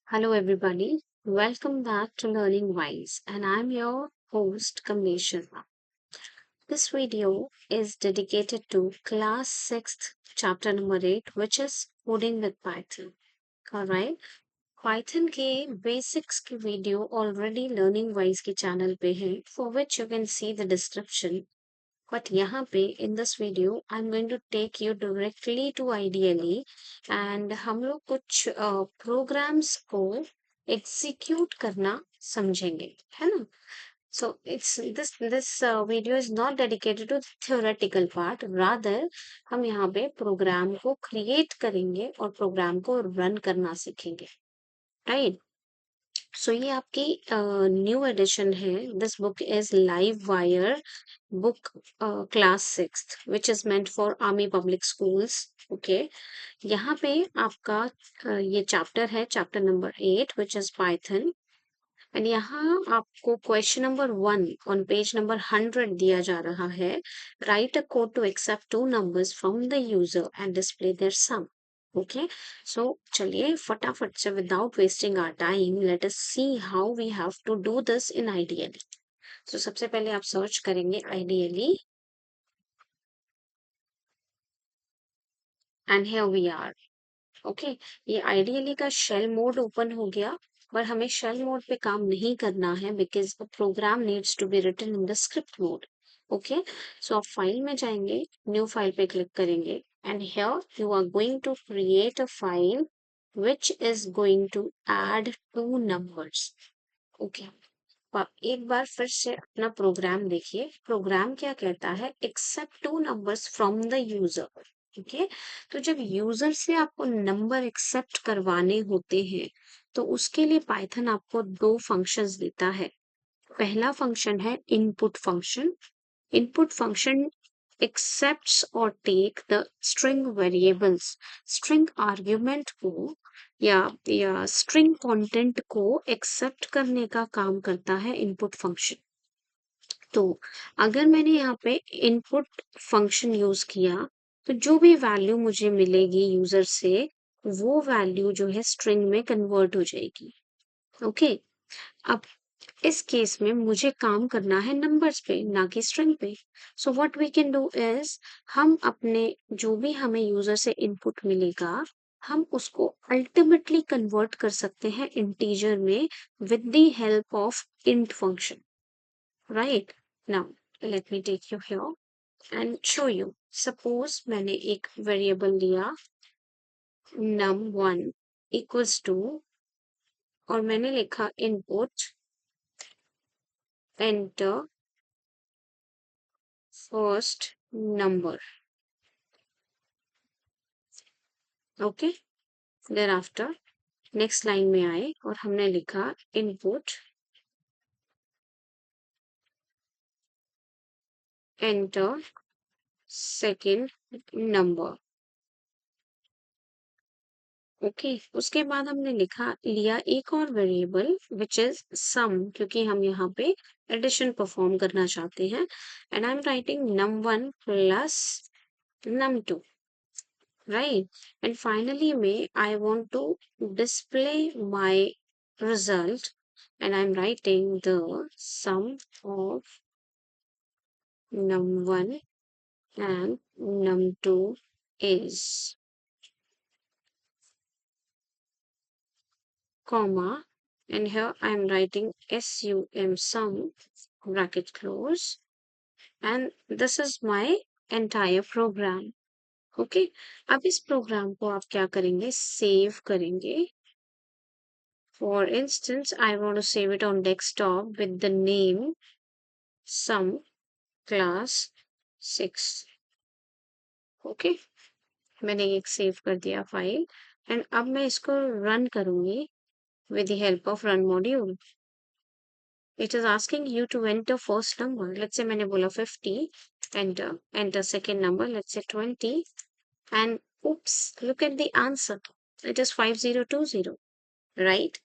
Hello, everybody. Welcome back to Learning Wise, and I'm your host, Kamlesh Sharma. This video is dedicated to class 6th, chapter number 8, which is coding with Python. Alright, Python के basics की video already Learning Wise के channel पे है, for which you can see the description. But यहाँ पे in this video I'm going to take you directly to IDLE and हम लोग कुछ programs को execute करना समझेंगे, है ना? So this video is not dedicated to theoretical part, rather हम यहाँ पे program को create करेंगे और program को run करना सीखेंगे, right? सो ये आपकी न्यू एडिशन है. This book is live wire book class sixth which is meant for army public schools. Okay, यहाँ पे आपका ये चैप्टर है, chapter number 8 which is Python. And यहाँ आपको question number 1 on page number 100 दिया जा रहा है. Write a code to accept two numbers from the user and display their sum. Okay, so चलिए फटाफट से without wasting our time let us see how we have to do this in IDLE. So सबसे पहले आप search करेंगे IDLE and here we are. Okay, ये IDLE का shell mode open हो गया, पर हमें शेल मोड पे काम नहीं करना है because program needs to be written in the script mode. Okay, so आप फाइल में जाएंगे, न्यू फाइल पे क्लिक करेंगे and here you are going to create a file which is going to add two numbers. Okay, आप एक बार फिर से अपना प्रोग्राम देखिए. प्रोग्राम क्या कहता है? Accept two numbers from the user. Okay, तो जब यूजर से आपको नंबर एक्सेप्ट करवाने होते हैं तो उसके लिए पाइथन आपको दो फंक्शंस देता है. पहला फंक्शन है input function. Input function accepts or take the string variables, string argument को या string content को accept करने का काम करता है इनपुट फंक्शन. तो अगर मैंने यहाँ पे इनपुट फंक्शन यूज किया तो जो भी वैल्यू मुझे मिलेगी यूजर से वो वैल्यू जो है स्ट्रिंग में कन्वर्ट हो जाएगी. ओके, अब इस केस में मुझे काम करना है नंबर्स पे, ना कि स्ट्रिंग पे. So what we can do is, हम अपने जो भी हमें यूजर से इनपुट मिलेगा हम उसको अल्टीमेटली कन्वर्ट कर सकते हैं इंटीजर में with the help of int function. Right, now let me take you here and show you. Suppose मैंने एक वेरिएबल लिया num1 इक्वल्स टू और मैंने लिखा input enter first number. Okay, then after next line में आए और हमने लिखा input enter second number. Okay, उसके बाद हमने लिया एक और वेरिएबल विच इज सम, क्योंकि हम यहाँ पे एडिशन परफॉर्म करना चाहते हैं. And I am writing num1 plus num2. Right, and finally I want to display my result and I'm writing the sum of num1 and num2 is comma, and here I'm writing sum bracket close, and this is my entire program. Okay, अब इस programme को आप क्या करेंगे? Save करेंगे. For instance, I want to save it on desktop with the name sum class 6. Okay, मैंने एक save कर दिया फाइल एंड अब मैं इसको रन करूंगी with the help of run module. It is asking you to enter first number. Let's say मैंने बोला 50. Enter second number. Let's say 20. And oops, look at the answer. It is 5020. Right?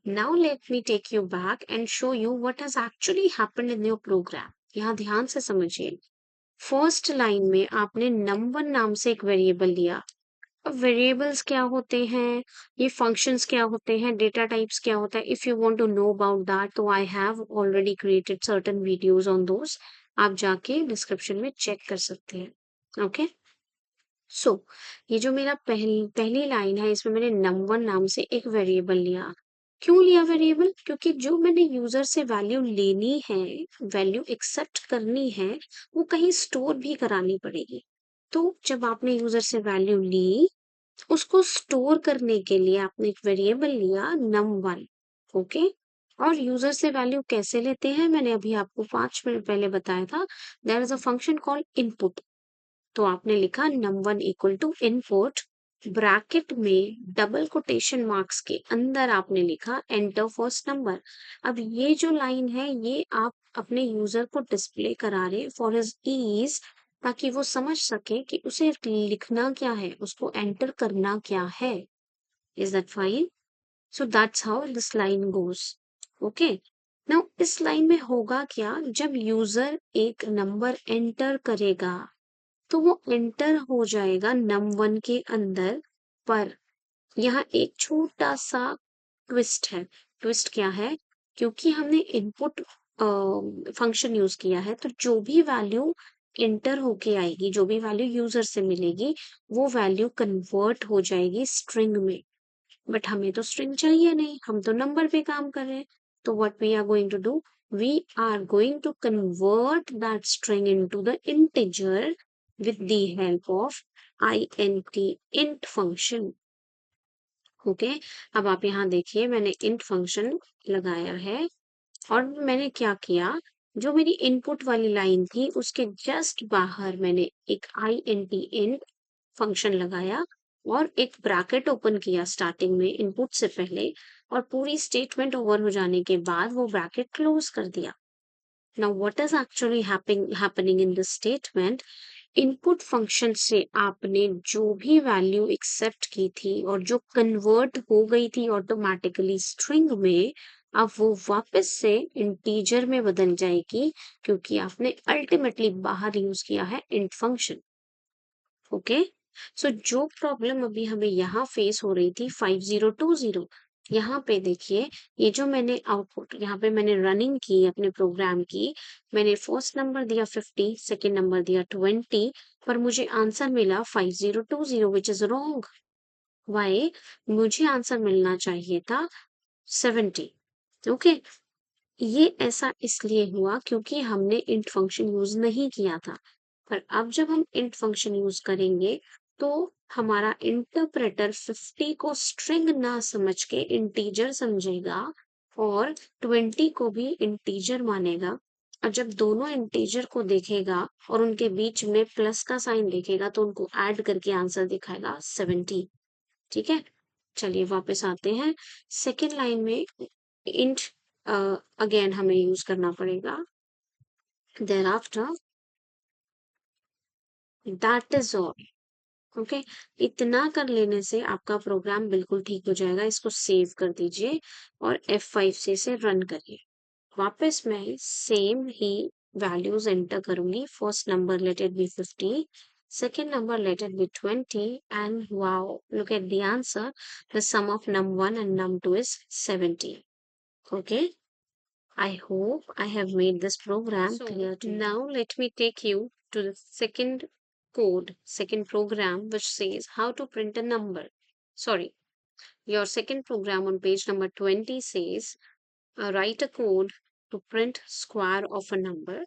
Now let me take you back and show you what has actually happened in your program. यहाँ ध्यान से समझिए. First line में आपने number नाम से एक variable लिया अब वेरिएबल्स क्या होते हैं, ये फंक्शंस क्या होते हैं, डेटा टाइप्स क्या होता है, if you want to know about that तो I have already created certain videos on those, आप जाके डिस्क्रिप्शन में चेक कर सकते हैं। ओके, सो ये जो मेरा पहली लाइन है, इसमें मैंने num1 नाम से एक वेरिएबल लिया। क्यों लिया वेरिएबल? क्योंकि जो मैंने यूजर से वैल्यू लेनी है, वैल्यू एक्सेप्ट करनी है, वो कहीं स्टोर भी करानी पड़ेगी। तो जब आपने यूजर से वैल्यू ली, उसको स्टोर करने के लिए आपने एक वेरिएबल लिया num1। ओके, और यूजर से वैल्यू कैसे लेते हैं, मैंने अभी आपको 5 मिनट पहले बताया था। There is a function called input. तो आपने लिखा num1 equal to input, bracket में डबल कोटेशन मार्क्स के अंदर आपने लिखा एंटर फर्स्ट नंबर। अब ये जो लाइन है, ये आप अपने यूजर को डिस्प्ले करा रहे फॉर हिज ईज, ताकि वो समझ सके कि उसे लिखना क्या है, उसको एंटर करना क्या है। Is that fine? So that's how this line goes. Okay, now इस लाइन में होगा क्या, जब यूजर एक नंबर एंटर करेगा तो वो एंटर हो जाएगा num1 के अंदर। पर यहाँ एक छोटा सा ट्विस्ट है। ट्विस्ट क्या है? क्योंकि हमने इनपुट फंक्शन यूज किया है, तो जो भी वैल्यू एंटर होके आएगी, जो भी वैल्यू यूजर से मिलेगी, वो वैल्यू कन्वर्ट हो जाएगी स्ट्रिंग में। बट हमें तो स्ट्रिंग चाहिए नहीं, हम तो नंबर पे काम कर रहे हैं। तो what we are going to do, we are going to convert that string into the integer with the help of int function। Okay, अब आप यहाँ देखिए, मैंने int फंक्शन लगाया है, और मैंने क्या किया, जो मेरी इनपुट वाली लाइन थी उसके जस्ट बाहर मैंने एक int फंक्शन लगाया, और एक ब्रैकेट ओपन किया स्टार्टिंग में इनपुट से पहले, और पूरी स्टेटमेंट ओवर हो जाने के बाद वो ब्रैकेट क्लोज कर दिया। Now, what is actually happening in this statement? Input function से आपने जो भी वैल्यू एक्सेप्ट की थी और जो कन्वर्ट हो गई थी ऑटोमेटिकली स्ट्रिंग में, अब वो वापस से इंटीजर में बदल जाएगी, क्योंकि आपने अल्टीमेटली बाहर यूज किया है इंट फंक्शन। ओके, सो जो प्रॉब्लम अभी हमें यहाँ फेस हो रही थी 5020, यहाँ पे देखिए, ये जो मैंने आउटपुट यहाँ पे मैंने रनिंग की अपने प्रोग्राम की, मैंने फर्स्ट नंबर दिया 50, सेकेंड नंबर दिया 20, पर मुझे आंसर मिला 5020, विच इज रॉन्ग। वाई? मुझे आंसर मिलना चाहिए था 70। ओके, ये ऐसा इसलिए हुआ क्योंकि हमने इंट फंक्शन यूज नहीं किया था। पर अब जब हम इंट फंक्शन यूज करेंगे, तो हमारा इंटरप्रेटर 50 को स्ट्रिंग ना समझ के इंटीजर समझेगा, और 20 को भी इंटीजर मानेगा। और जब दोनों इंटीजर को देखेगा और उनके बीच में प्लस का साइन देखेगा, तो उनको ऐड करके आंसर दिखाएगा 70। ठीक है, चलिए वापस आते हैं। सेकेंड लाइन में इंट अगेन हमें यूज करना पड़ेगा। Thereafter, that is all. Okay, इतना कर लेने से आपका प्रोग्राम बिल्कुल ठीक हो जाएगा। इसको सेव कर दीजिए और F5 से इसे रन करिए। वापस मैं सेम ही वैल्यूज एंटर करूंगी। First number let it be 50, second number let it be 20, and wow, look at the answer. The sum of num1 and num2 is 70. Okay, I hope I have made this program clear to you. Now let me take you to the second program, which says how to print a number. Sorry, your second program on page number 20 says write a code to print square of a number।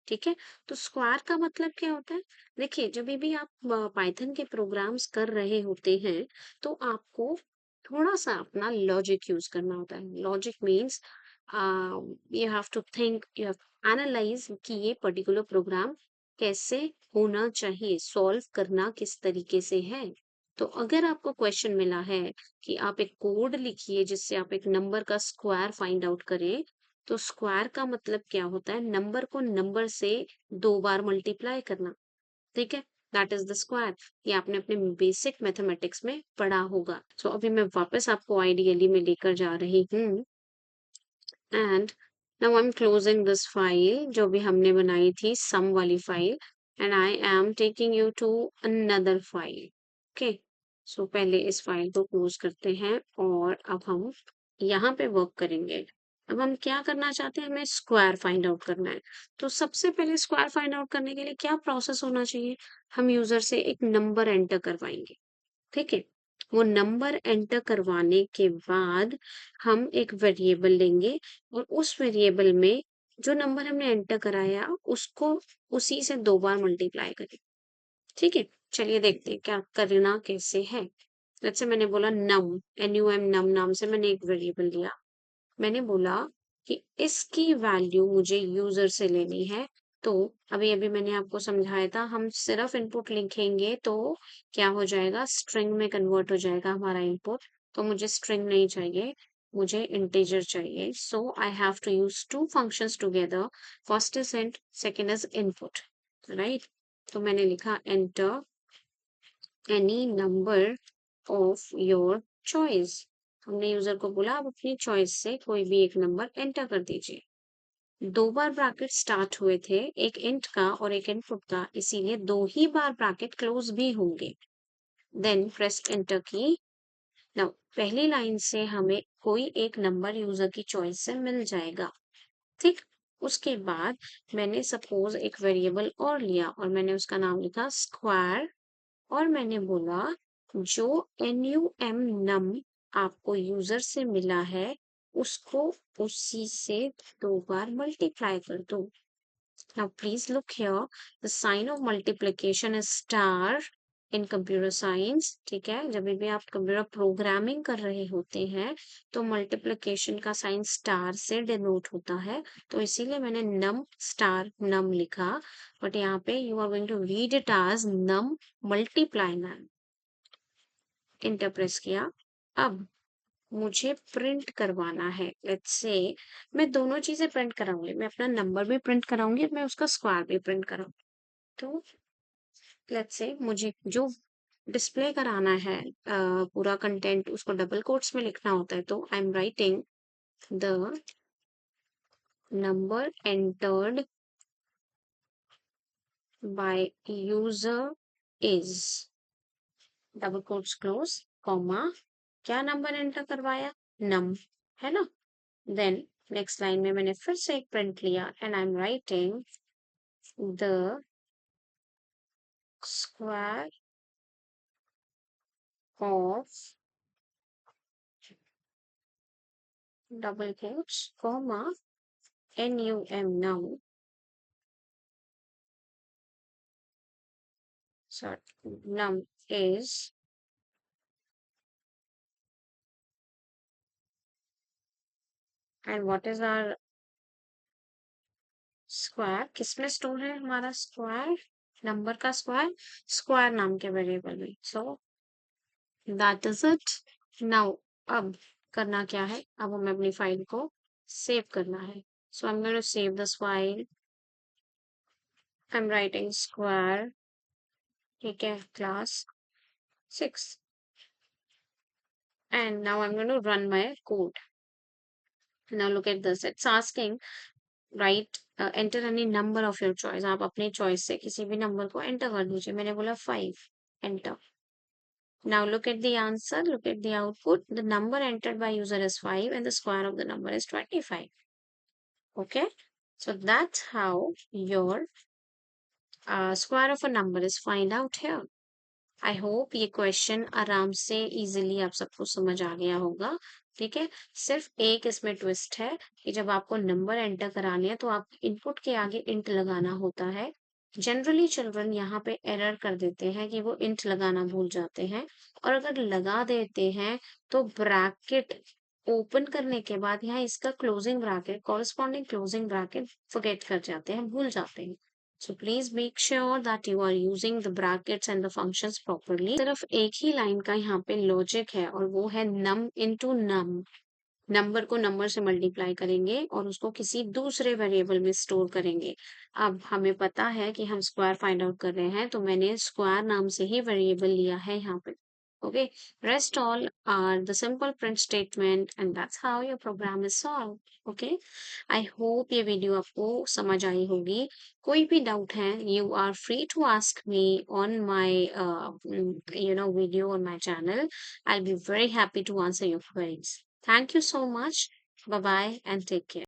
ठीक है, तो square का मतलब क्या होता है? देखिए, जब भी आप पाइथन के प्रोग्राम्स कर रहे होते हैं, तो आपको थोड़ा सा अपना लॉजिक यूज करना होता है। Logic means you have to think, you have analyse कि ये पर्टिकुलर प्रोग्राम कैसे होना चाहिए, सॉल्व करना किस तरीके से है। तो अगर आपको क्वेश्चन मिला है कि आप एक कोड लिखिए जिससे आप एक नंबर का स्क्वायर फाइंड आउट करें, तो स्क्वायर का मतलब क्या होता है? नंबर को नंबर से 2 बार मल्टीप्लाई करना। ठीक है, दैट इज द स्क्वायर। ये आपने अपने बेसिक मैथमेटिक्स में पढ़ा होगा। सो अभी मैं वापस आपको आइडियली में लेकर जा रही हूँ, and now I am closing this file जो भी हमने बनाई थी सम वाली file, and I am taking you to another file. Okay, so पहले इस फाइल को क्लोज करते हैं और अब हम यहाँ पे वर्क करेंगे। अब हम क्या करना चाहते हैं, हमें स्क्वायर फाइंड आउट करना है। तो सबसे पहले स्क्वायर फाइंड आउट करने के लिए क्या प्रोसेस होना चाहिए, हम यूजर से एक नंबर एंटर करवाएंगे। ठीक है, वो नंबर एंटर करवाने के बाद हम एक वेरिएबल लेंगे और उस वेरिएबल में जो नंबर हमने एंटर कराया उसको उसी से 2 बार मल्टीप्लाई करें। ठीक है, चलिए देखते हैं क्या करना कैसे है। जैसे मैंने बोला नम, NUM, नम नाम से मैंने एक वेरिएबल लिया। मैंने बोला कि इसकी वैल्यू मुझे यूजर से लेनी है। तो अभी अभी मैंने आपको समझाया था, हम सिर्फ इनपुट लिखेंगे तो क्या हो जाएगा, स्ट्रिंग में कन्वर्ट हो जाएगा हमारा इनपुट। तो मुझे स्ट्रिंग नहीं चाहिए, मुझे इंटीजर चाहिए। So I have to use 2 functions together. First is int, second is input, right. तो मैंने लिखा enter any number of your choice. हमने यूजर को बोला आप अपनी चॉइस से कोई भी एक नंबर एंटर कर दीजिए। 2 बार ब्रैकेट स्टार्ट हुए थे, एक इंट का और एक इनपुट का, इसीलिए 2 ही बार ब्रैकेट क्लोज भी होंगे। देन प्रेस एंटर की। नाउ पहली लाइन से हमें कोई एक नंबर यूजर की चॉइस से मिल जाएगा। ठीक, उसके बाद मैंने सपोज एक वेरिएबल और लिया और मैंने उसका नाम लिखा स्क्वायर। और मैंने बोला जो NUM नम आपको यूजर से मिला है उसको उसी से 2 बार मल्टीप्लाई कर दो। Now please look here, the sign of multiplication is star in computer science। ठीक है, जब भी आप कंप्यूटर प्रोग्रामिंग कर रहे होते हैं तो मल्टीप्लिकेशन का साइन स्टार से डिनोट होता है। तो इसीलिए मैंने नम स्टार नम लिखा, बट यहाँ पे you are going to read it as num multiply num. Enter press किया। अब मुझे प्रिंट करवाना है, लेट्स से मैं दोनों चीजें प्रिंट कराऊंगी, मैं अपना नंबर भी प्रिंट कराऊंगी और मैं उसका स्क्वायर भी प्रिंट कराऊंगी। तो लेट्स से मुझे जो डिस्प्ले कराना है पूरा कंटेंट उसको डबल कोट्स में लिखना होता है। तो आई am writing the number entered by user is double quotes close comma, क्या नंबर एंटर करवाया, नम, है ना। देन नेक्स्ट लाइन में मैंने फिर से एक प्रिंट लिया and I am writing the square of double quotes comma NUM num, sorry, num is and what is our square, किसमें स्टोर है हमारा स्क्वायर, नंबर का स्क्वायर, स्क्वायर नाम के वेरिएबल में। So that is it. Now अब करना क्या है, अब हमें अपनी फाइल को सेव करना है। So I am going to save this file. I am writing square, ठीक है, class 6 and now I'm going to run my code. Now look at this, it's asking right enter any number of your choice, आप अपने choice से किसी भी number को enter कर दीजिए। मैंने बोला 5, enter. Now look at the answer, look at the output, the number entered by user is 5 and the square of the number is 25। okay, so that's how your square of a number is find out here। I hope ये question आराम से easily आप सबको समझ आ गया होगा। ठीक है, सिर्फ एक इसमें ट्विस्ट है कि जब आपको नंबर एंटर कराने हैं तो आप इनपुट के आगे इंट लगाना होता है। जनरली चिल्ड्रन यहाँ पे एरर कर देते हैं कि वो इंट लगाना भूल जाते हैं, और अगर लगा देते हैं तो ब्रैकेट ओपन करने के बाद यहाँ इसका closing bracket, corresponding closing bracket forget कर जाते हैं, भूल जाते हैं। So please make sure that you are using the brackets and the functions properly। सिर्फ एक ही लाइन का यहाँ पे लॉजिक है और वो है num into num। नंबर को नंबर से मल्टीप्लाई करेंगे और उसको किसी दूसरे वेरिएबल में स्टोर करेंगे। अब हमें पता है कि हम स्क्वायर फाइंड आउट कर रहे हैं, तो मैंने स्क्वायर नाम से ही वेरिएबल लिया है यहाँ पे। Okay, rest all are the simple print statement and that's how your program is solved. Okay, I hope ये वीडियो आपको समझ आई होगी. कोई भी डाउट है, you are free to ask me on my video on my channel. I'll be very happy to answer your queries. Thank you so much. Bye bye and take care.